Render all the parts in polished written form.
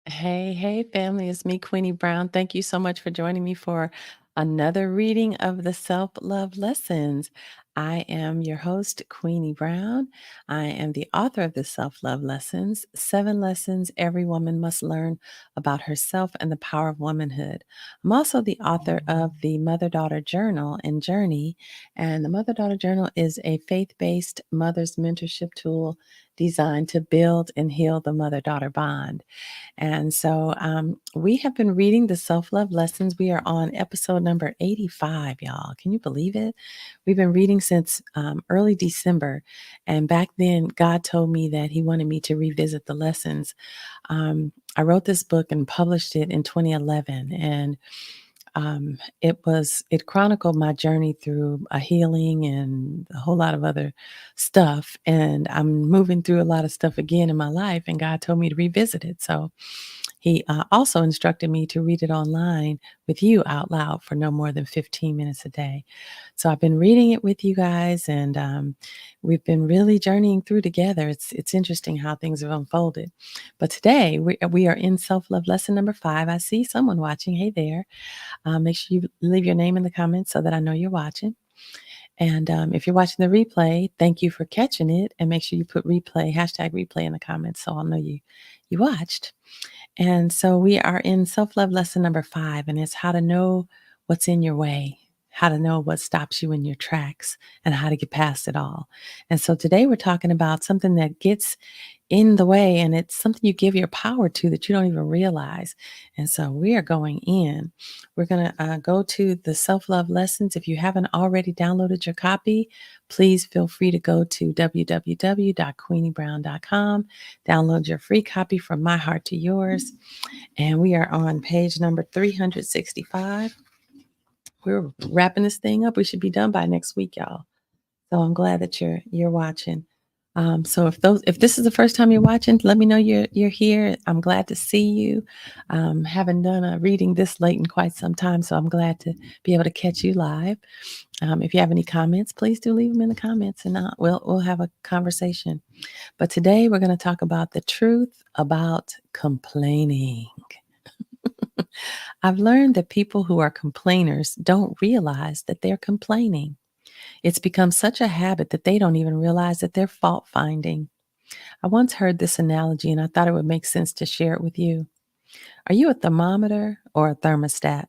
Hey, hey, family. It's me, Queenie Brown. Thank you so much for joining me for another reading of the Self Love Lessons. I am your host, Queenie Brown. I am the author of the Self Love Lessons, 7 lessons every woman must learn about herself and the power of womanhood. I'm also the author of the Mother Daughter Journal and Journey. And the Mother Daughter Journal is a faith based mother's mentorship tool designed to build and heal the mother daughter bond. And so we have been reading the self love lessons. We are on episode number 85, y'all. Can you believe it? We've been reading since early December. And back then, God told me that He wanted me to revisit the lessons. I wrote this book and published it in 2011. And it chronicled my journey through a healing and a whole lot of other stuff. And I'm moving through a lot of stuff again in my life, and God told me to revisit it. So he also instructed me to read it online with you out loud for no more than 15 minutes a day. So I've been reading it with you guys, and we've been really journeying through together. It's interesting how things have unfolded. But today we are in self love lesson number 5. I see someone watching. Hey there. Make sure you leave your name in the comments so that I know you're watching. And if you're watching the replay, thank you for catching it. And make sure you put replay, hashtag replay in the comments so I'll know you watched. And so we are in self love lesson number 5, and it's how to know what's in your way, how to know what stops you in your tracks, and how to get past it all. And so today we're talking about something that gets in the way, and it's something you give your power to that you don't even realize. And so we are going in. We're going to go to the self love lessons. If you haven't already downloaded your copy, please feel free to go to www.queeniebrown.com, download your free copy from My Heart to Yours. And we are on page number 365. We're wrapping this thing up. We should be done by next week, y'all. So I'm glad that you're watching. So if this is the first time you're watching, let me know you're here. I'm glad to see you. Haven't done a reading this late in quite some time, so I'm glad to be able to catch you live. If you have any comments, please do leave them in the comments, and we'll have a conversation. But today we're going to talk about the truth about complaining. I've learned that people who are complainers don't realize that they're complaining. It's become such a habit that they don't even realize that they're fault finding. I once heard this analogy and I thought it would make sense to share it with you. Are you a thermometer or a thermostat?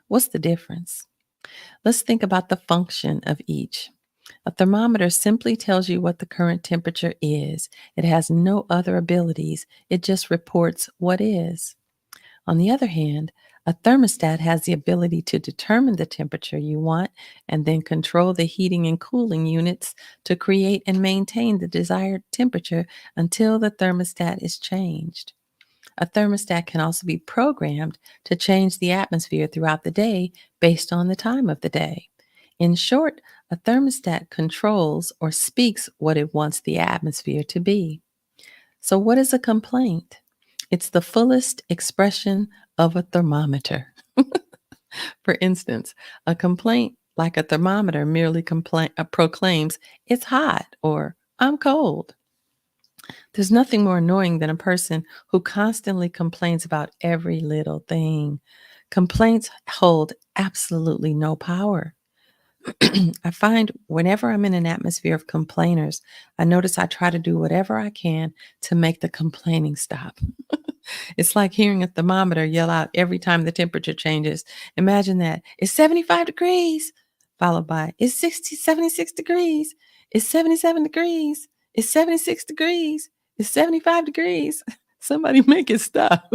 What's the difference? Let's think about the function of each. A thermometer simply tells you what the current temperature is. It has no other abilities, it just reports what is. On the other hand, a thermostat has the ability to determine the temperature you want and then control the heating and cooling units to create and maintain the desired temperature until the thermostat is changed. A thermostat can also be programmed to change the atmosphere throughout the day based on the time of the day. In short, a thermostat controls or speaks what it wants the atmosphere to be. So, what is a complaint? It's the fullest expression of a thermometer. For instance, a complaint like a thermometer merely proclaims it's hot or I'm cold. There's nothing more annoying than a person who constantly complains about every little thing. Complaints hold absolutely no power. I find whenever I'm in an atmosphere of complainers, I notice I try to do whatever I can to make the complaining stop. It's like hearing a thermometer yell out every time the temperature changes. Imagine that. It's 75 degrees, followed by it's 76 degrees. It's 77 degrees. It's 76 degrees. It's 75 degrees. Somebody make it stop.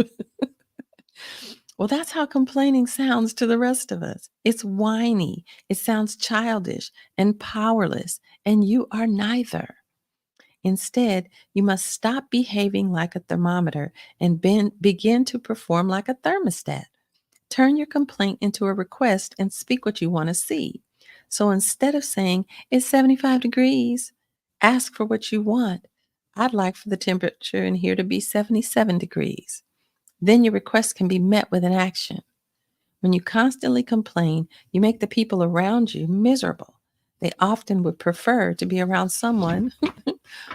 Well, that's how complaining sounds to the rest of us. It's whiny. It sounds childish and powerless, and you are neither. Instead, you must stop behaving like a thermometer and begin to perform like a thermostat. Turn your complaint into a request and speak what you want to see. So instead of saying, it's 75 degrees, ask for what you want. I'd like for the temperature in here to be 77 degrees. Then your request can be met with an action. When you constantly complain, you make the people around you miserable. They often would prefer to be around someone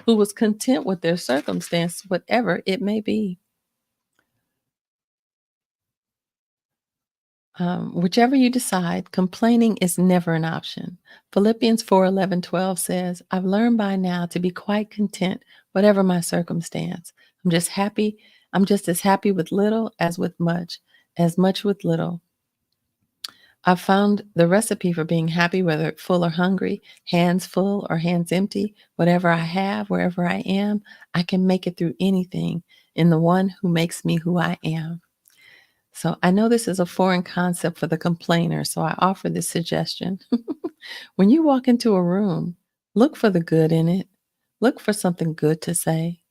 who was content with their circumstance, whatever it may be. Whichever you decide, complaining is never an option. Philippians 4:11-12 says, I've learned by now to be quite content, whatever my circumstance. I'm just happy. I'm just as happy with little as much with little. I've found the recipe for being happy, whether full or hungry, hands full or hands empty, whatever I have, wherever I am, I can make it through anything in the one who makes me who I am. So I know this is a foreign concept for the complainer, so I offer this suggestion. When you walk into a room, look for the good in it. Look for something good to say,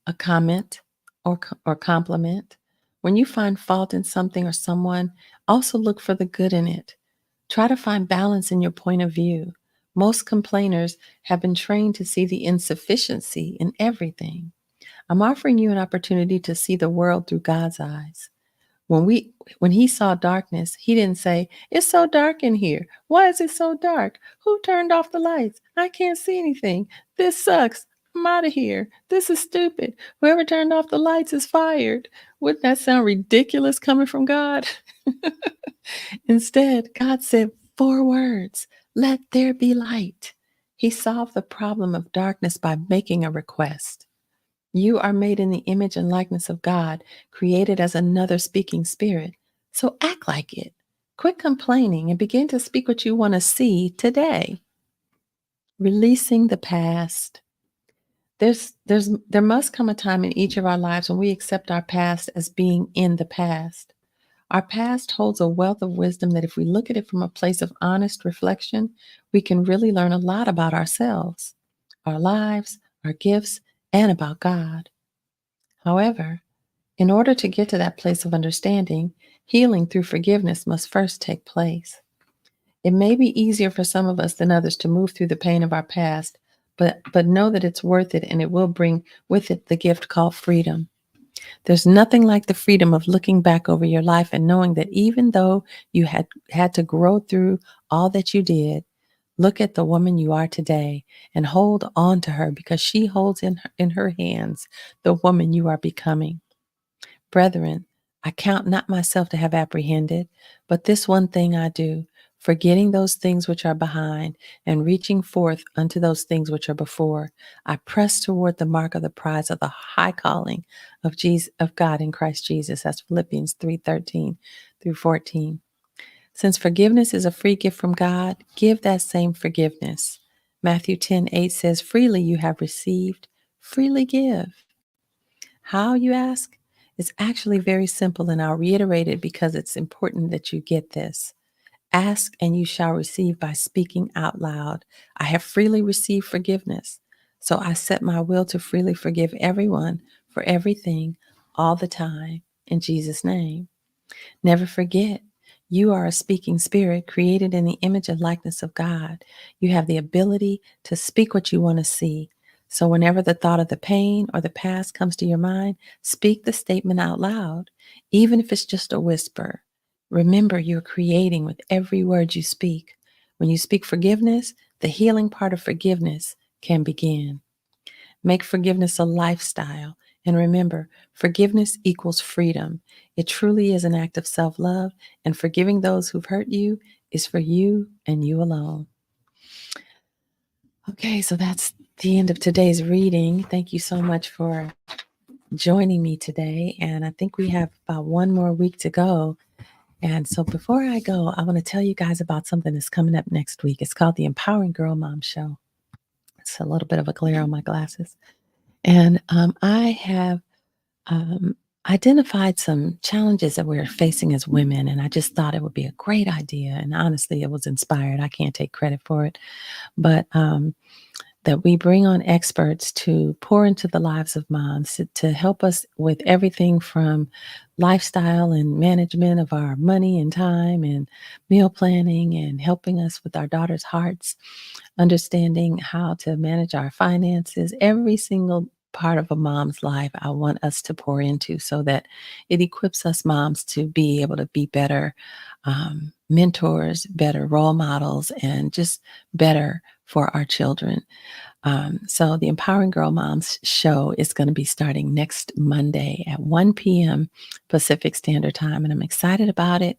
a comment or compliment. When you find fault in something or someone, also look for the good in it. Try to find balance in your point of view. Most complainers have been trained to see the insufficiency in everything. I'm offering you an opportunity to see the world through God's eyes. When he saw darkness, he didn't say, "It's so dark in here. Why is it so dark? Who turned off the lights? I can't see anything. This sucks. I'm out of here. This is stupid. Whoever turned off the lights is fired." Wouldn't that sound ridiculous coming from God? Instead, God said 4 words: "Let there be light." He solved the problem of darkness by making a request. You are made in the image and likeness of God, created as another speaking spirit. So act like it. Quit complaining and begin to speak what you want to see today. Releasing the past. There must come a time in each of our lives when we accept our past as being in the past. Our past holds a wealth of wisdom that if we look at it from a place of honest reflection, we can really learn a lot about ourselves, our lives, our gifts, and about God. However, in order to get to that place of understanding, healing through forgiveness must first take place. It may be easier for some of us than others to move through the pain of our past, but know that it's worth it and it will bring with it the gift called freedom. There's nothing like the freedom of looking back over your life and knowing that even though you had to grow through all that you did, look at the woman you are today and hold on to her because she holds in her hands the woman you are becoming. Brethren, I count not myself to have apprehended, but this one thing I do, forgetting those things which are behind and reaching forth unto those things which are before, I press toward the mark of the prize of the high calling of God in Christ Jesus. That's Philippians 3:13-14. Since forgiveness is a free gift from God, give that same forgiveness. Matthew 10:8 says, freely you have received, freely give. How, you ask? It's actually very simple, and I'll reiterate it because it's important that you get this. Ask and you shall receive by speaking out loud. I have freely received forgiveness, so I set my will to freely forgive everyone for everything all the time in Jesus' name. Never forget, you are a speaking spirit created in the image and likeness of God. You have the ability to speak what you want to see. So, whenever the thought of the pain or the past comes to your mind, speak the statement out loud, even if it's just a whisper. Remember, you're creating with every word you speak. When you speak forgiveness, the healing part of forgiveness can begin. Make forgiveness a lifestyle. And remember, forgiveness equals freedom. It truly is an act of self love, and forgiving those who've hurt you is for you and you alone. Okay, so that's the end of today's reading. Thank you so much for joining me today. And I think we have about one more week to go. And so before I go, I want to tell you guys about something that's coming up next week. It's called the Empowering Girl Mom Show. It's a little bit of a glare on my glasses. And I have identified some challenges that we're facing as women, and I just thought it would be a great idea. And honestly, it was inspired. I can't take credit for it, but that we bring on experts to pour into the lives of moms to help us with everything from lifestyle and management of our money and time and meal planning and helping us with our daughters' hearts, understanding how to manage our finances, every single part of a mom's life. I want us to pour into so that it equips us moms to be able to be better mentors, better role models, and just better for our children. So the Empowering Girl Moms show is going to be starting next Monday at 1 p.m. Pacific Standard Time, and I'm excited about it.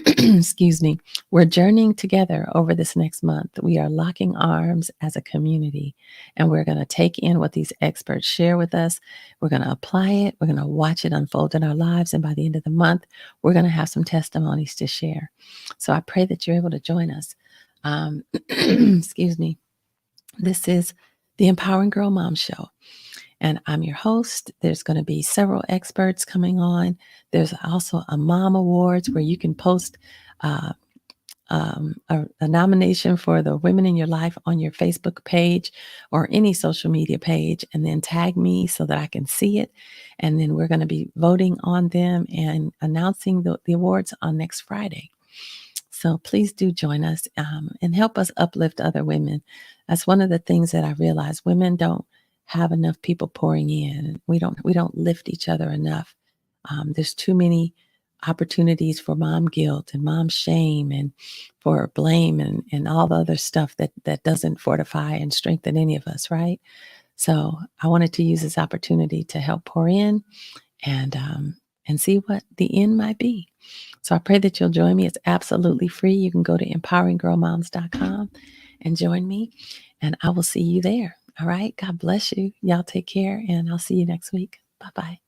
Excuse me. We're journeying together over this next month. We are locking arms as a community, and we're going to take in what these experts share with us. We're going to apply it. We're going to watch it unfold in our lives, and by the end of the month, we're going to have some testimonies to share. So I pray that you're able to join us. Excuse me. This is the Empowering Girl Mom Show, and I'm your host. There's going to be several experts coming on. There's also a Mom Awards where you can post uh, a nomination for the women in your life on your Facebook page or any social media page, and then tag me so that I can see it. And then we're going to be voting on them and announcing the awards on next Friday. So please do join us and help us uplift other women. That's one of the things that I realize. Women don't have enough people pouring in. We don't lift each other enough. There's too many opportunities for mom guilt and mom shame and for blame and all the other stuff that doesn't fortify and strengthen any of us, right? So I wanted to use this opportunity to help pour in and see what the end might be. So I pray that you'll join me. It's absolutely free. You can go to empoweringgirlmoms.com and join me, and I will see you there. All right. God bless you. Y'all take care, and I'll see you next week. Bye bye.